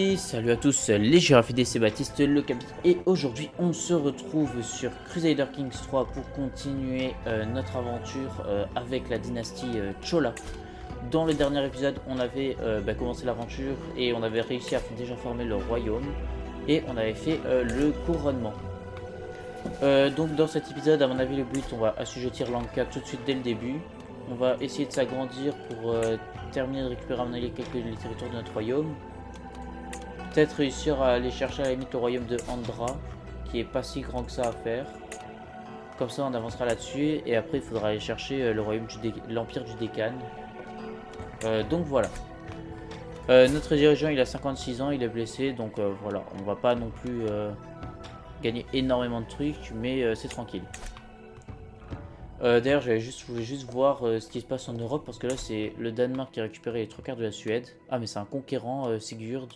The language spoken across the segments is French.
Et salut à tous, les Giraffidés, c'est Baptiste le Capitaine et aujourd'hui on se retrouve sur Crusader Kings 3 pour continuer notre aventure avec la dynastie Chola. Dans le dernier épisode on avait commencé l'aventure et on avait réussi à déjà former le royaume et on avait fait le couronnement. Donc dans cet épisode à mon avis le but, on va assujettir Lanka tout de suite dès le début. On va essayer de s'agrandir pour terminer de récupérer à mon avis quelques des territoires de notre royaume. Peut-être réussir à aller chercher à la limite le royaume de Andra, qui est pas si grand que ça à faire. Comme ça on avancera là-dessus et après il faudra aller chercher le royaume l'empire du Dekkan. Donc voilà. Notre dirigeant il a 56 ans, il est blessé, donc voilà, on va pas non plus gagner énormément de trucs, mais c'est tranquille. D'ailleurs je voulais juste voir ce qui se passe en Europe, parce que là c'est le Danemark qui a récupéré les 3 quarts de la Suède. Ah mais c'est un conquérant, Sigurd.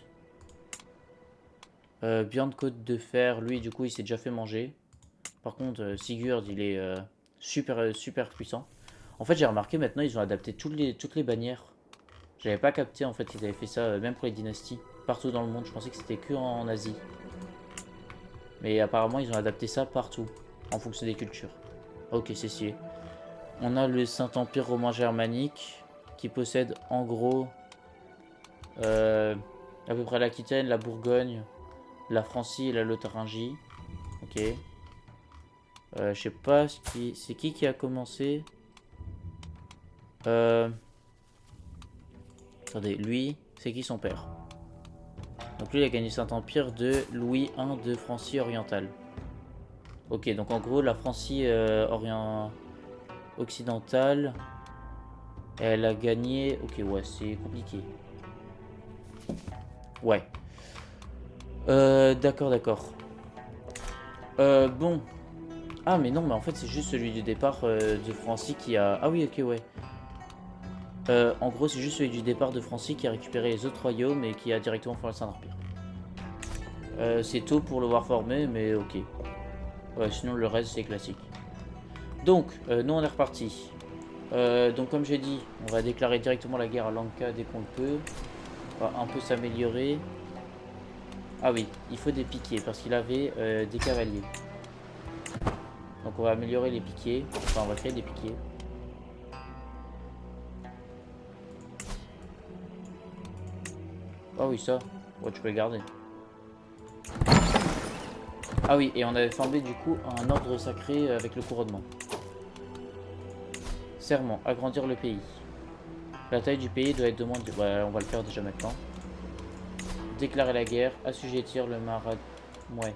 Björn Côte de Fer, lui du coup il s'est déjà fait manger. Par contre Sigurd il est super puissant. En fait j'ai remarqué maintenant ils ont adapté toutes les bannières. J'avais pas capté en fait qu'ils avaient fait ça même pour les dynasties. Partout dans le monde, je pensais que c'était que en Asie. Mais apparemment ils ont adapté ça partout. En fonction des cultures. Ok, c'est stylé. On a le Saint-Empire romain germanique qui possède en gros à peu près l'Aquitaine, la Bourgogne, la Francie et la Lotharingie. Ok. Je sais pas c'est qui a commencé. Attendez, lui, c'est qui son père? Donc lui, il a gagné Saint-Empire de Louis I de Francie orientale. Ok, donc en gros, la Francie occidentale, elle a gagné. Ok, ouais, c'est compliqué. Ouais. D'accord. Bon. Ah, mais non, mais en fait, c'est juste celui du départ de Francie qui a. Ah oui, ok, ouais. En gros, c'est juste celui du départ de Francie qui a récupéré les autres royaumes et qui a directement formé le Saint-Empire. C'est tôt pour le voir former, mais ok. Ouais, sinon le reste c'est classique. Donc, nous on est reparti. Donc comme j'ai dit, on va déclarer directement la guerre à Lanka dès qu'on le peut. On va un peu s'améliorer. Ah oui, il faut des piquiers parce qu'il avait des cavaliers. Donc on va améliorer les piquiers. Enfin, on va créer des piquiers. Ah oui, ça. Ouais, tu peux le garder. Ah oui, et on avait formé du coup un ordre sacré avec le couronnement. Serment, agrandir le pays. La taille du pays doit être de moins de... Ouais, on va le faire déjà maintenant. Déclarer la guerre, assujettir le Marat... Ouais.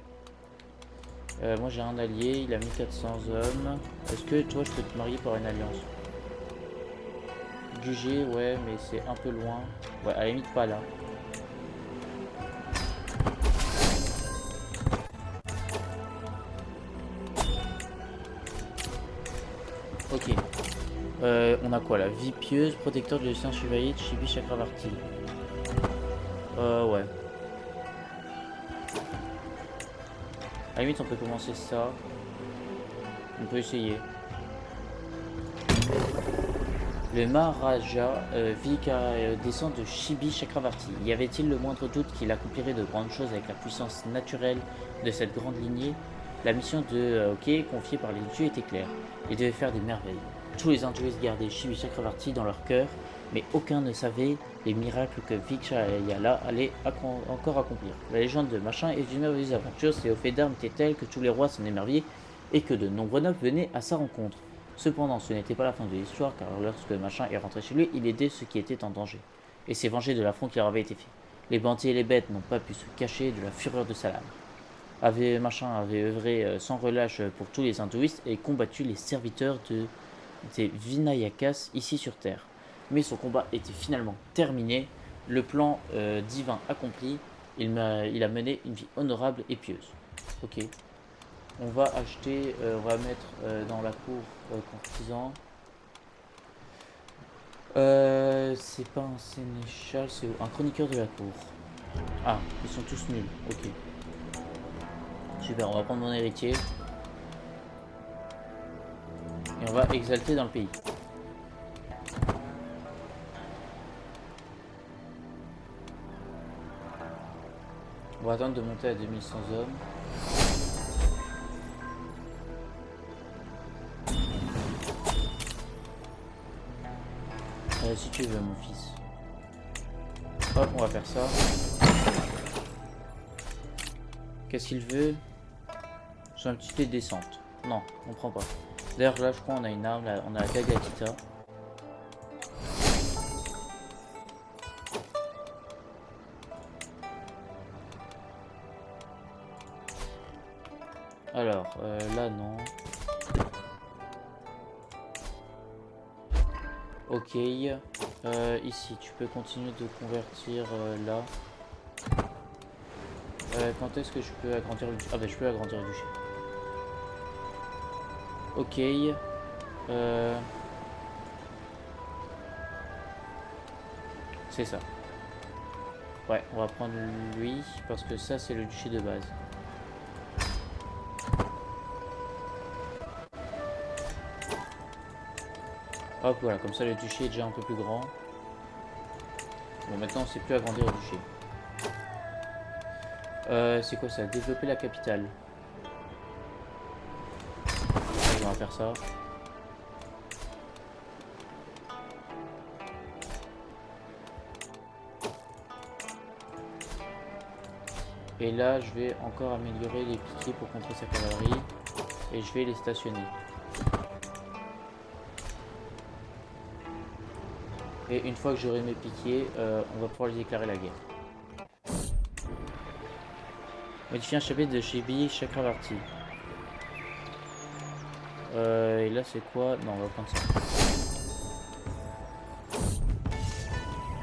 Moi j'ai un allié, il a 1400 hommes. Est-ce que toi je peux te marier par une alliance? Gugé, ouais, mais c'est un peu loin. Ouais, à la limite pas là. Ok. On a quoi là? Vie pieuse, protecteur de l'ancien chevalier de Chibi Chakravarti. Ouais. À la limite on peut commencer ça. On peut essayer. Le Maharaja vit qu'à descend de Chibi Chakravarti. Y avait-il le moindre doute qu'il accomplirait de grandes choses avec la puissance naturelle de cette grande lignée? La mission de Hockey confiée par les dieux était claire. Il devait faire des merveilles. Tous les hindouistes gardaient Chibi Chakravarti dans leur cœur, mais aucun ne savait les miracles que Vikshayala allait encore accomplir. La légende de Machin et d'une merveilleuse aventure, ses hauts faits d'armes étaient tels que tous les rois s'en émerveillaient et que de nombreux nobles venaient à sa rencontre. Cependant, ce n'était pas la fin de l'histoire, car lorsque Machin est rentré chez lui, il aidait ceux qui étaient en danger, et s'est vengé de l'affront qui leur avait été fait. Les bandits et les bêtes n'ont pas pu se cacher de la fureur de sa lame. Machin avait œuvré sans relâche pour tous les hindouistes et combattu les serviteurs des Vinayakas ici sur Terre. Mais son combat était finalement terminé, le plan divin accompli, il a mené une vie honorable et pieuse. Ok. On va acheter, on va mettre dans la cour courtisan. C'est pas un sénéchal, c'est un chroniqueur de la cour. Ah, ils sont tous nuls, ok. Super, on va prendre mon héritier. Et on va exalter dans le pays. On va attendre de monter à 2100 hommes. Si tu veux, mon fils. Hop, on va faire ça. Qu'est-ce qu'il veut? J'ai un petit dé de descente. Non, on prend pas. D'ailleurs, là, je crois qu'on a une arme. Là, on a la Dagatita. Alors, là, non. Ok. Ici, tu peux continuer de convertir là. Quand est-ce que je peux agrandir le duché? Ah bah je peux agrandir le duché. Ok. C'est ça. Ouais, on va prendre lui parce que ça c'est le duché de base. Hop, voilà, comme ça le duché est déjà un peu plus grand. Bon, maintenant on sait plus agrandir le duché. C'est quoi ça? Développer la capitale. On va faire ça. Et là, je vais encore améliorer les piquets pour contrer sa cavalerie. Et je vais les stationner. Et une fois que j'aurai mes piquets, on va pouvoir les déclarer la guerre. Modifier un chapitre de Chibi Chakravarti. Et là c'est quoi? Non, on va prendre ça.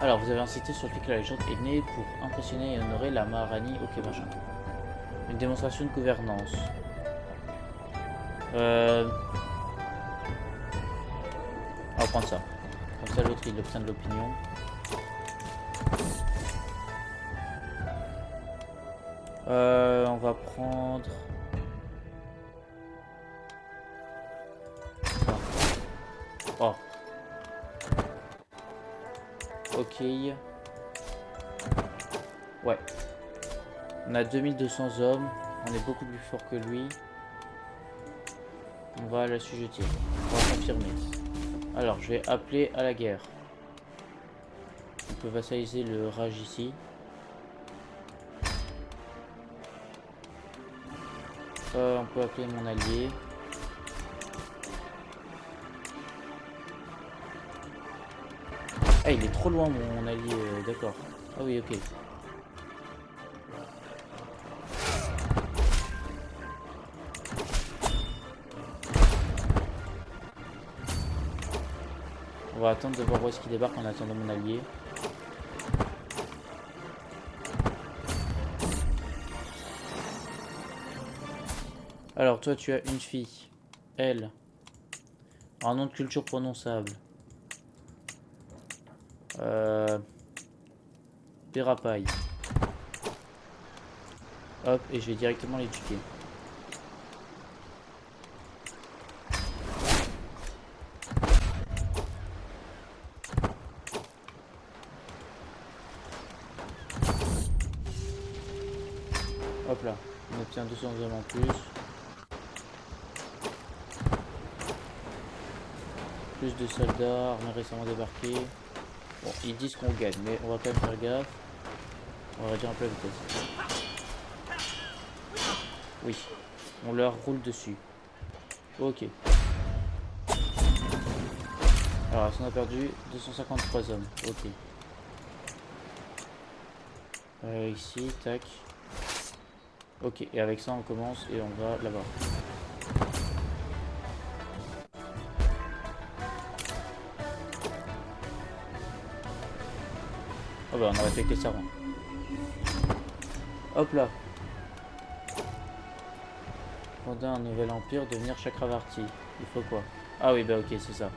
Alors vous avez incité sur le fait que la légende est née pour impressionner et honorer la Maharani. Ok, machin. Une démonstration de gouvernance. On va prendre ça. Comme ça l'autre il obtient de l'opinion. On va prendre... Oh. Ok. Ouais. On a 2200 hommes. On est beaucoup plus fort que lui. On va l'assujettir. On va confirmer. Alors, je vais appeler à la guerre. On peut vassaliser le Raj ici. On peut appeler mon allié. Ah, il est trop loin mon allié, d'accord. Ah oui, ok. On va attendre de voir où est-ce qu'il débarque en attendant mon allié. Alors toi tu as une fille. Elle. Un nom de culture prononçable. Pérapaille. Hop, et je vais directement l'éduquer. Hop là, on obtient 200 hommes en plus. Plus de soldats, armés récemment débarqués. Bon, ils disent qu'on gagne, mais on va quand même faire gaffe. On va réduire un peu la vitesse. Oui, on leur roule dessus. Ok. Alors, on a perdu 253 hommes. Ok. Ici, tac. Ok, et avec ça, on commence et on va là-bas. Oh bah, on a respecté ça. Hop là. Fonder un nouvel empire, devenir Chakravarti. Il faut quoi? Ah oui, bah ok, c'est ça.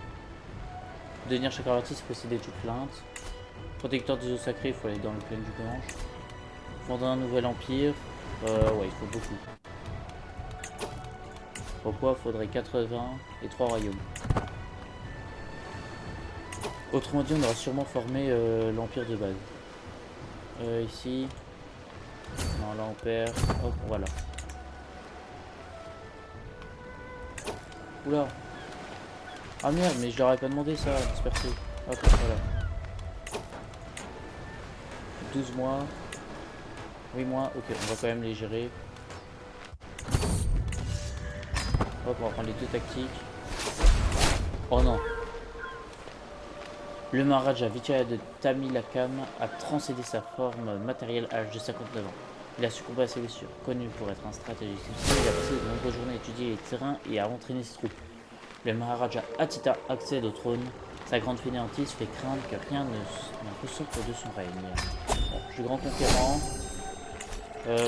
Devenir Chakravarti, c'est posséder toute plainte. Protecteur des eaux sacrées, il faut aller dans le plaine du Gange. Fonder un nouvel empire. Ouais, il faut beaucoup. Pourquoi faudrait 80 et 3 royaumes. Autrement dit, on aura sûrement formé l'empire de base. Ici. Non, là on perd. Hop, voilà. Oula. Ah merde, mais je leur avais pas demandé ça, disperser. Hop, voilà. 12 mois. 8 mois, ok, on va quand même les gérer. Hop, on va prendre les deux tactiques. Oh non. Le Maharaja Vichaya de Tamilakam a transcédé sa forme matérielle à l'âge de 59 ans. Il a succombé à ses blessures. Connu pour être un stratégiste, il a passé de nombreuses journées à étudier les terrains et à entraîner ses troupes. Le Maharaja Atita accède au trône. Sa grande fainéantise fait craindre que rien ne ressorte de son règne. Bon, je suis grand conquérant.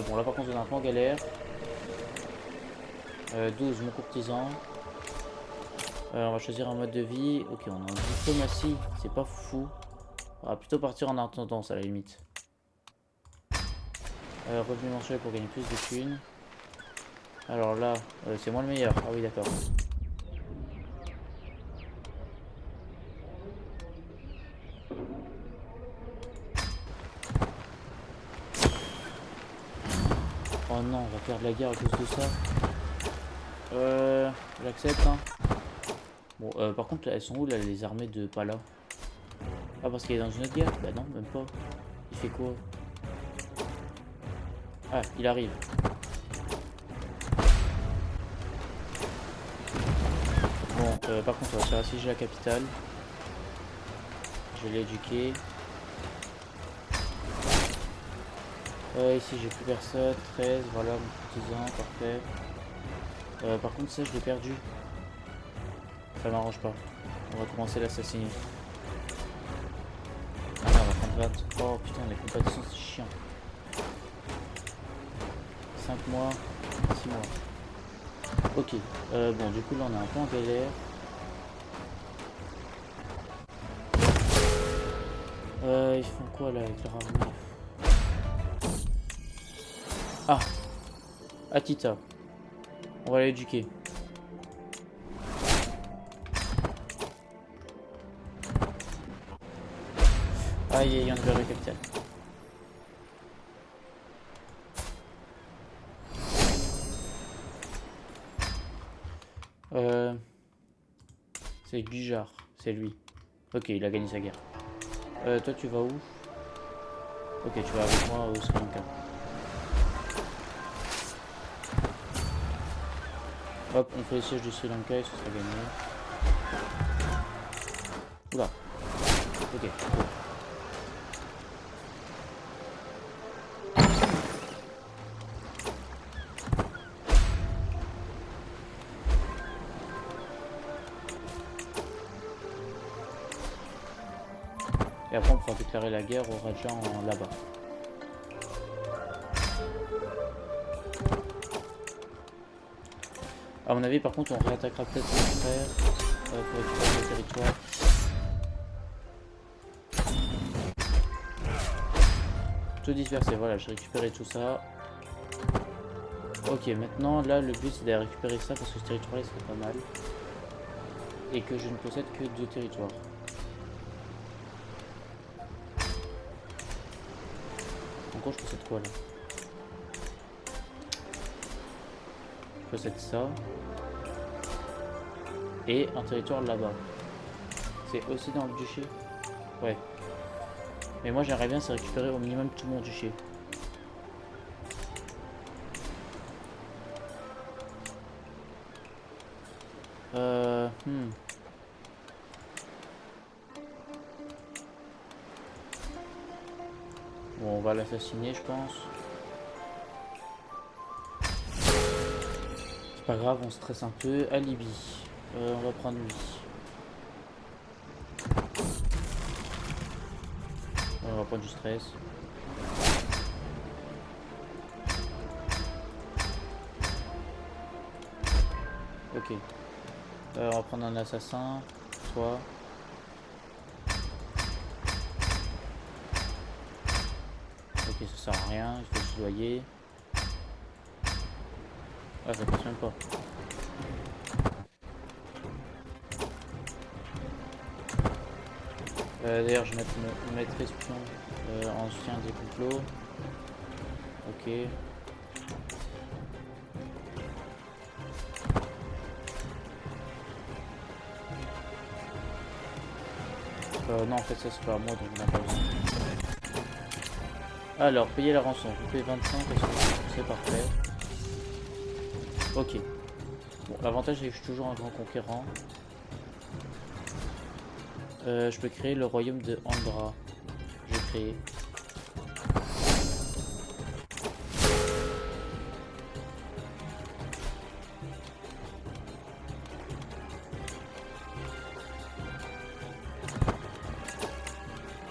Bon, là par contre on est un peu en galère. 12, mon courtisan. On va choisir un mode de vie. Ok, on est en diplomatie. C'est pas fou. On va plutôt partir en intendance à la limite. Revenu mensuel pour gagner plus de thunes. Alors là, c'est moi le meilleur. Ah oui, d'accord. Oh non, on va faire de la guerre à cause de ça. J'accepte, hein. Bon, par contre, elles sont où là, les armées de Pala? Ah, parce qu'il est dans une autre guerre? Bah non, même pas. Il fait quoi? Ah, il arrive. Bon, par contre, on va faire assiéger la capitale. Je vais l'éduquer. Ici, j'ai plus personne. 13, voilà, mon petit ans, parfait. Par contre, ça, je l'ai perdu. Ça m'arrange pas. On va commencer l'assassiner. Ah non, on va prendre 20. Oh putain, les compétitions, c'est chiant. 5 mois, 6 mois. Ok, bon, du coup, là, on est un peu en galère. Ils font quoi là avec leur armée? Ah, Atita. On va l'éduquer. Aïe, aïe, on est vers le capital. C'est Gujar, c'est lui. Ok, il a gagné sa guerre. Toi, tu vas où? Ok, tu vas avec moi au Sri Lanka. Hop, on fait le siège du Sri Lanka et ce sera gagné. Oula. Ok, cool. Et après on pourra déclarer la guerre au Raja là-bas. À mon avis par contre on réattaquera peut-être mon frère pour récupérer le territoire. Tout dispersé, voilà, j'ai récupéré tout ça. Ok, maintenant là le but c'est d'aller récupérer ça parce que ce territoire là serait pas mal. Et que je ne possède que 2 territoires. En gros je possède quoi là? Je possède ça. Et un territoire là-bas. C'est aussi dans le duché? Ouais. Mais moi j'aimerais bien c'est récupérer au minimum tout mon duché. Bon, on va l'assassiner, je pense. C'est pas grave, on stresse un peu. Alibi. On va prendre lui. On va prendre du stress. Ok. On va prendre un assassin. Toi. Ok, ça sert à rien. Il faut se doyer. Ah, ça passe même pas. D'ailleurs, je vais mettre espion en soutien des complots. Ok. ok. Non, en fait, ça c'est pas à moi, donc on n'a pas besoin. Alors, payer la rançon. Vous payez 25, c'est parfait. Ok. Bon, l'avantage c'est que je suis toujours un grand conquérant. Je peux créer le royaume de Andra. J'ai créé.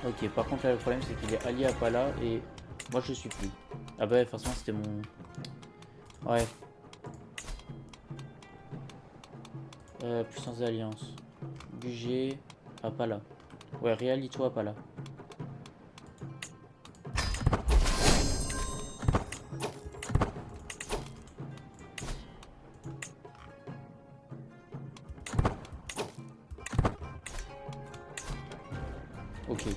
Ok, par contre là le problème c'est qu'il est allié à Pala et moi je suis plus. Ah bah forcément c'était mon... Ouais. Puissance d'alliance. Budget à Pala. Ouais, réalise-toi à Pala. Ok.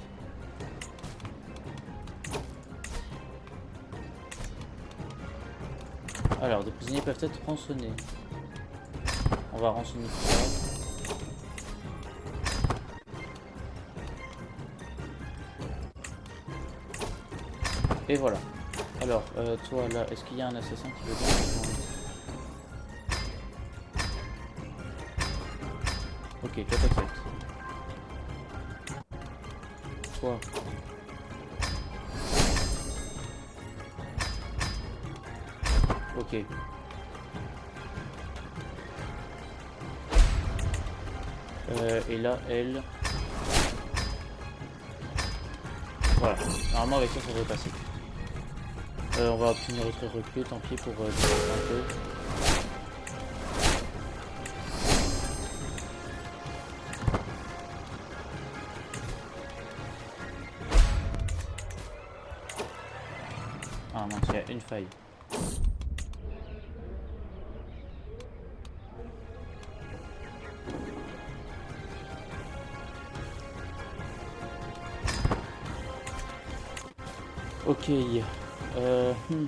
Alors, des prisonniers peuvent être rançonnés. On va rançonner tout ça. Et voilà. Alors, toi là, est-ce qu'il y a un assassin qui veut bien rejoindre? Ok, toi t'acceptes. Toi. Ok. Et là, elle... Voilà. Normalement avec ça, ça devrait passer. On va obtenir notre recrue, tant pis pour un peu. Ah mince, il y a une faille. Ok. Hmm.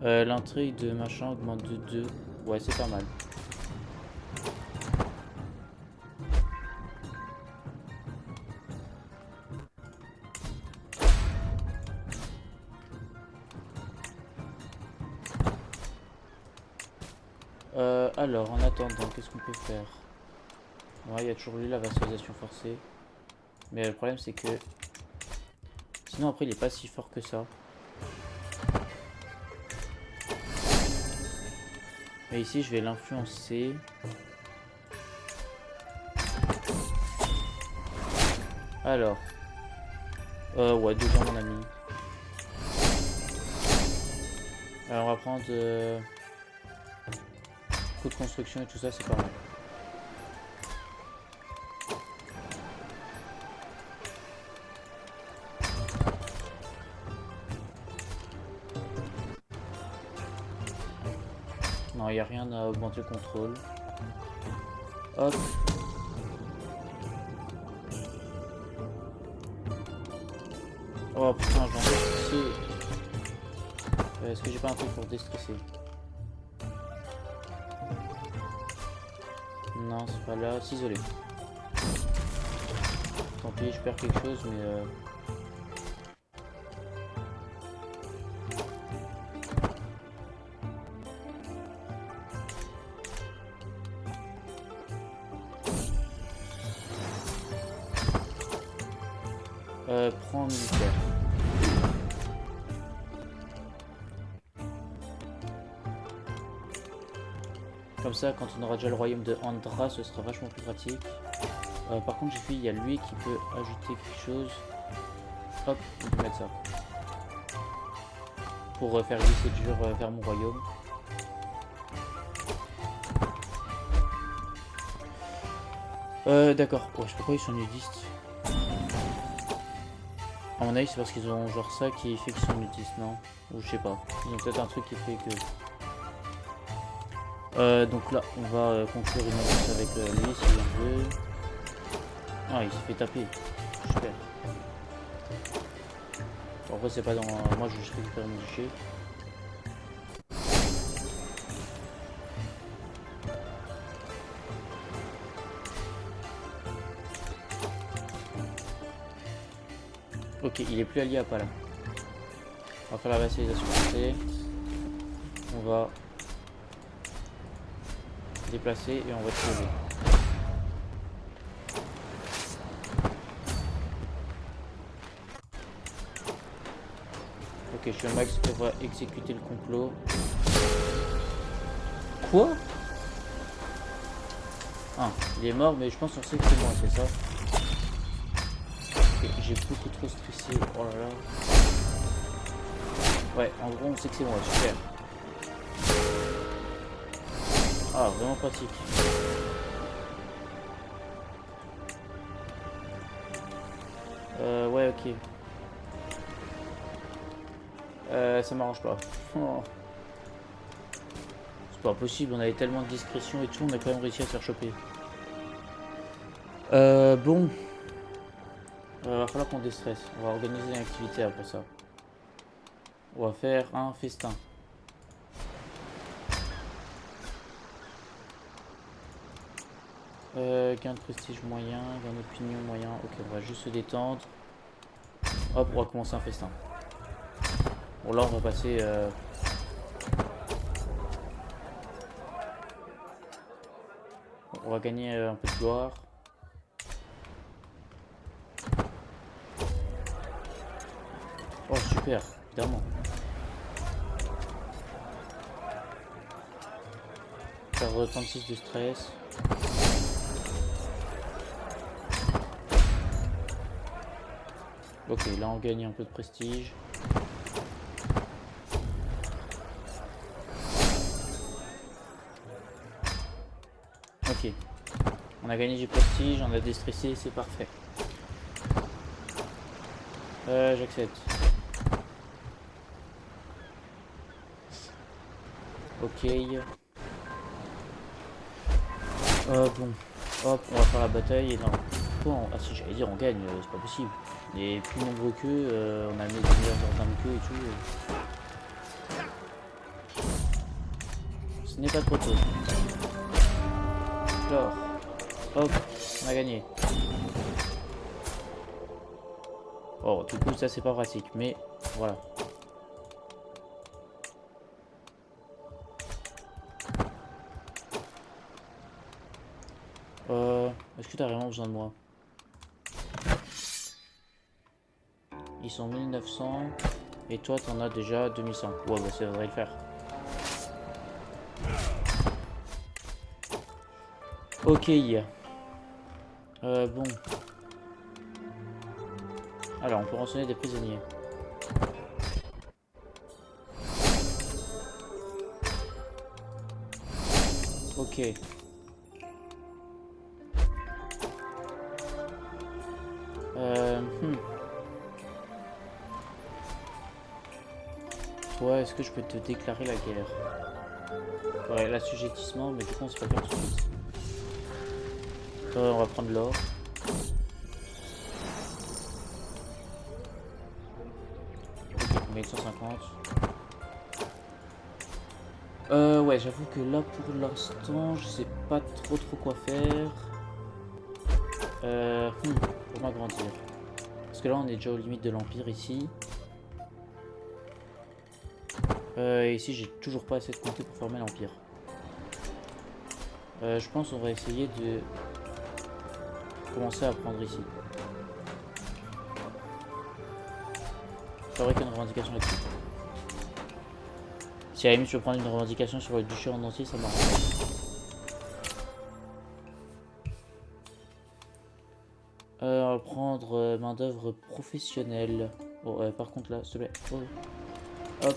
L'intrigue de machin augmente de 2. Ouais, c'est pas mal. Alors, en attendant, qu'est-ce qu'on peut faire? Ouais, il y a toujours lui la vassalisation forcée. Mais le problème, c'est que... Sinon, après, il est pas si fort que ça. Mais ici, je vais l'influencer. Alors. Ouais, 2 ans, mon ami. Alors, on va prendre... coût de construction et tout ça, c'est pas mal. Non, il n'y a rien à augmenter le contrôle. Hop. Oh putain, j'en ai stressé. Est-ce que j'ai pas un truc pour déstresser? Non, c'est pas là. S'isoler. Tant pis, je perds quelque chose, mais... prends militaire. Comme ça, quand on aura déjà le royaume de Andra, ce sera vachement plus pratique. Par contre, j'ai vu, il y a lui qui peut ajouter quelque chose. Hop, on peut mettre ça. Pour faire glisser dur vers mon royaume. D'accord. Ouais, je sais pas pourquoi ils sont nudistes. À mon avis, c'est parce qu'ils ont genre ça qui fait qu'ils sont nudistes, non? Ou je sais pas. Ils ont peut-être un truc qui fait que... Donc là, on va conclure une alliance avec lui s'il en veut. Ah, il s'est fait taper. Super. En vrai, c'est pas dans. Moi, je vais juste récupérer mon duché. Ok, il est plus allié à Pala. On va faire la vassalisation forcée. On va déplacer et on va trouver. Ok, je suis un max pour exécuter le complot. Quoi? Ah, il est mort, mais je pense qu'on sait que c'est moi, c'est ça? Okay, j'ai beaucoup trop stressé. Oh là là. Ouais, en gros, on sait que c'est moi, super. Ah, vraiment pratique. Ouais, ok. Ça m'arrange pas. Oh. C'est pas possible, on avait tellement de discrétion et tout, on a quand même réussi à se faire choper. Bon. Va falloir qu'on déstresse. On va organiser une activité après ça. On va faire un festin. Gain de prestige moyen, gain d'opinion moyen. Ok, on va juste se détendre. Hop, on va commencer un festin. Bon, là, on va passer... On va gagner un peu de gloire. Oh, super, évidemment. Faire 36 de stress. Ok, là on gagne un peu de prestige. Ok. On a gagné du prestige, on a déstressé, c'est parfait. J'accepte. Ok. Bon. Hop, on va faire la bataille et non. Bon, ah si j'allais dire on gagne, c'est pas possible. On est plus nombreux qu'eux, on a mis des meilleurs ordres qu'eux et tout. Ce n'est pas trop tôt. Alors, hop, on a gagné. Oh, du coup ça c'est pas pratique, mais voilà. Est-ce que t'as vraiment besoin de moi? Ils sont 1900 et toi t'en as déjà 2100. Ouais, bah ça devrait le faire. Ok. Bon. Alors, on peut rançonner des prisonniers. Ok. Toi, est-ce que je peux te déclarer la guerre? Ouais, l'assujettissement, mais du coup, on se fait faire tout de suite. On va prendre l'or. Ok, 1150. Ouais, j'avoue que là, pour l'instant, je sais pas trop quoi faire. Pour m'agrandir. Parce que là, on est déjà aux limites de l'Empire ici. Ici, j'ai toujours pas assez de comté pour former l'Empire. Je pense qu'on va essayer de commencer à prendre ici. Fabrique une revendication là-dessus. Si à la limite je peux prendre une revendication sur le duché en entier, ça m'arrange. On va prendre main d'œuvre professionnelle. Bon, par contre là, s'il te plaît. Oh. Hop.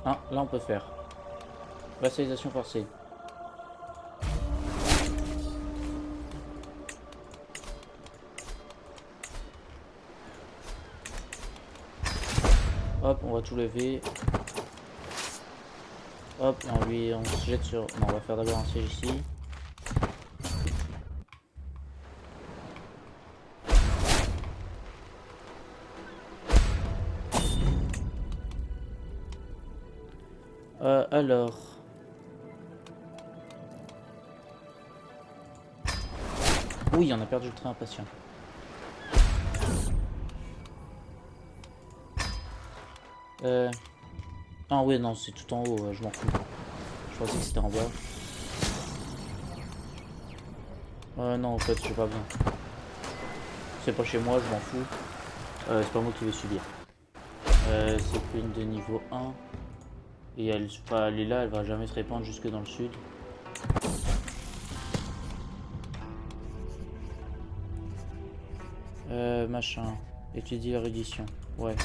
Ah, là on peut faire. Vassalisation forcée. Hop, on va tout lever. Hop, et on se jette sur... Non, on va faire d'abord un siège ici. Alors... Oui, on a perdu le train impatient. Ah oui, non, c'est tout en haut, je m'en fous. Je pensais que c'était en bas. Non, en fait, j'ai pas besoin. C'est pas chez moi, je m'en fous. C'est pas moi qui vais subir. C'est une de niveau 1. Et elle est là, elle va jamais se répandre jusque dans le sud. Machin. Étudier l'érudition. Ouais.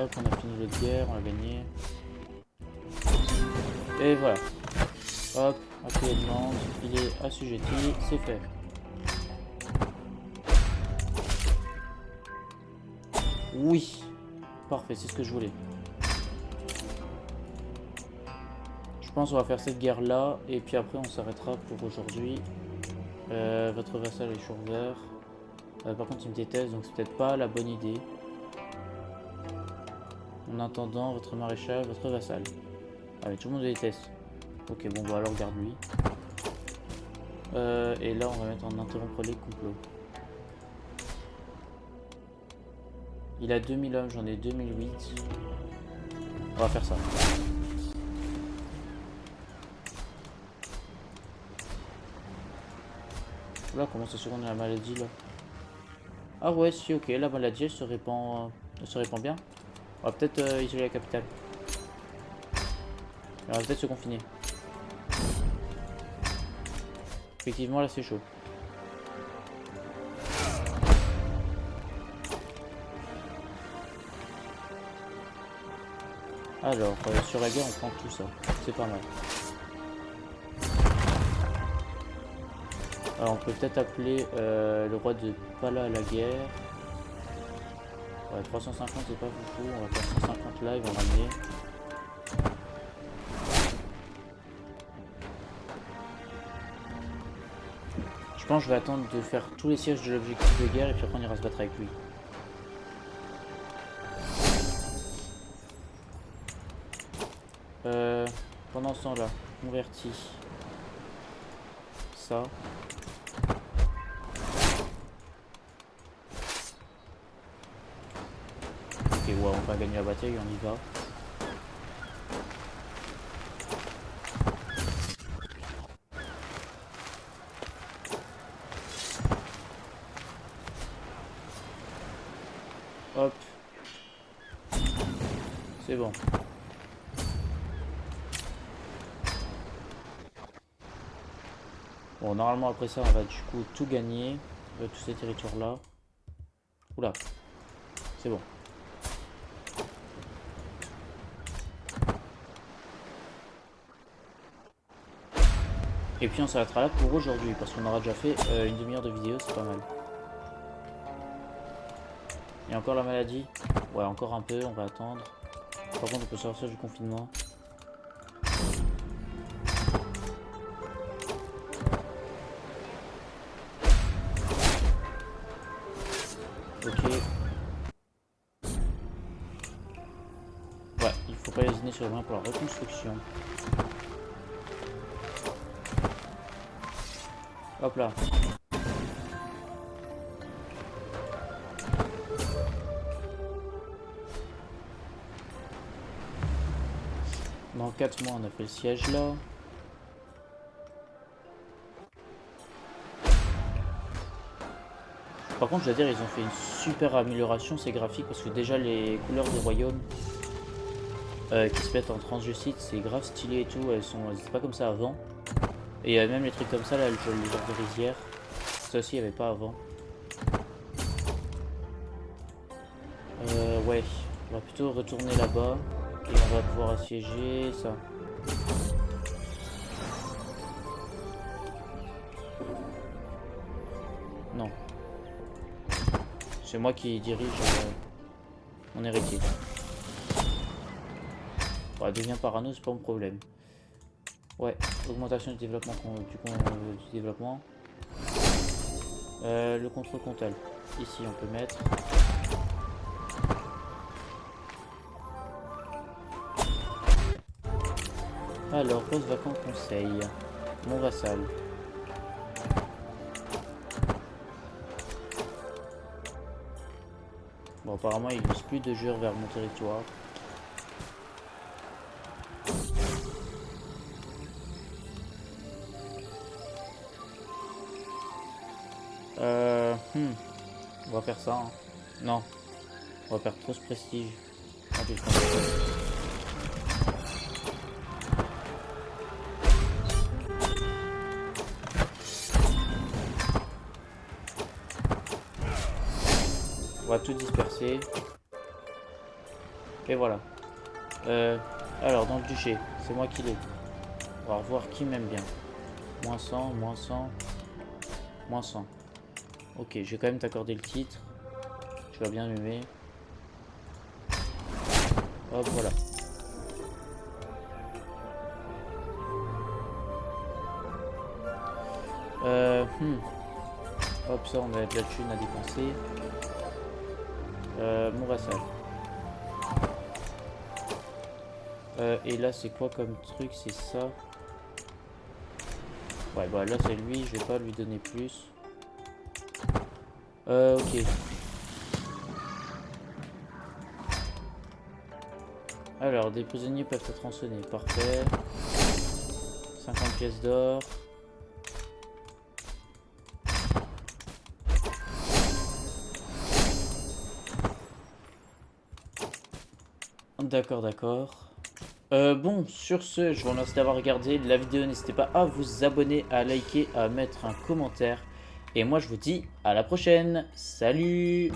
Hop, on a fini l'autre guerre, on a gagné. Et voilà. Hop, après la demande, il est assujetti, c'est fait. Oui, parfait, c'est ce que je voulais. Je pense qu'on va faire cette guerre là, et puis après on s'arrêtera pour aujourd'hui. Votre vassal est Chourvert. Par contre il me déteste, donc c'est peut-être pas la bonne idée. En attendant, votre maréchal, votre vassal. Ah mais tout le monde le déteste. Ok, bon bah alors garde lui. Et là on va mettre en interrompre les complots. Il a 2000 hommes, j'en ai 2008. On va faire ça. Là, comment ça se rend la maladie là? Ah ouais, si, ok, la maladie elle se répand bien. On va peut-être isoler la capitale. On va peut-être se confiner. Effectivement, là c'est chaud. Alors, sur la guerre, on prend tout ça. C'est pas mal. Alors, on peut peut-être appeler le roi de Pala à la guerre. Ouais, 350, c'est pas beaucoup. On va faire 150 là, ils vont ramener. Je pense que je vais attendre de faire tous les sièges de l'objectif de guerre et puis après on ira se battre avec lui. Pendant ce temps-là, converti. Ça. Ok, ouais, on va gagner la bataille, on y va. Hop. C'est bon. Bon, normalement après ça, on va du coup tout gagner. Tous ces territoires-là. Oula. C'est bon. Et puis on s'arrêtera là pour aujourd'hui, parce qu'on aura déjà fait une demi-heure de vidéo, c'est pas mal. Et encore la maladie? Ouais, encore un peu, on va attendre. Par contre, on peut sortir du confinement. Ok. Ouais, il faut pas hésiter sur le main pour la reconstruction. Hop là. Dans 4 mois, on a fait le siège là. Par contre, je dois dire, ils ont fait une super amélioration, ces graphiques, parce que déjà les couleurs des royaumes qui se mettent en translucide, c'est grave stylé et tout. Elles étaient pas comme ça avant. Et même les trucs comme ça, là, les genres de rizières, ça aussi, il n'y avait pas avant. Ouais, on va plutôt retourner là-bas. Et on va pouvoir assiéger ça. Non. C'est moi qui dirige mon héritier. Ouais, devient parano, c'est pas mon problème. Ouais, augmentation du développement du développement. Le contrôle comptable. Ici, on peut mettre. Alors, poste vacant conseil. Mon vassal. Bon, apparemment, il n'existe plus de joueurs vers mon territoire. On va faire ça. Hein. Non, on va perdre trop ce prestige. Ok, je pense on va tout disperser. Et voilà. Alors, dans le duché, c'est moi qui l'ai. On va revoir qui m'aime bien. Moins 100, moins 100, moins 100. Ok, je vais quand même t'accorder le titre. Tu vas bien m'aimer. Hop, voilà. Hop, ça, on a de la thune à dépenser. Mon vassal. Et là, c'est quoi comme truc? C'est ça. Ouais, bah là, c'est lui. Je vais pas lui donner plus. Ok. Alors, des prisonniers peuvent être rançonnés. Parfait. 50 pièces d'or. D'accord, d'accord. Bon, sur ce, je vous remercie d'avoir regardé la vidéo. N'hésitez pas à vous abonner, à liker, à mettre un commentaire. Et moi, je vous dis à la prochaine. Salut!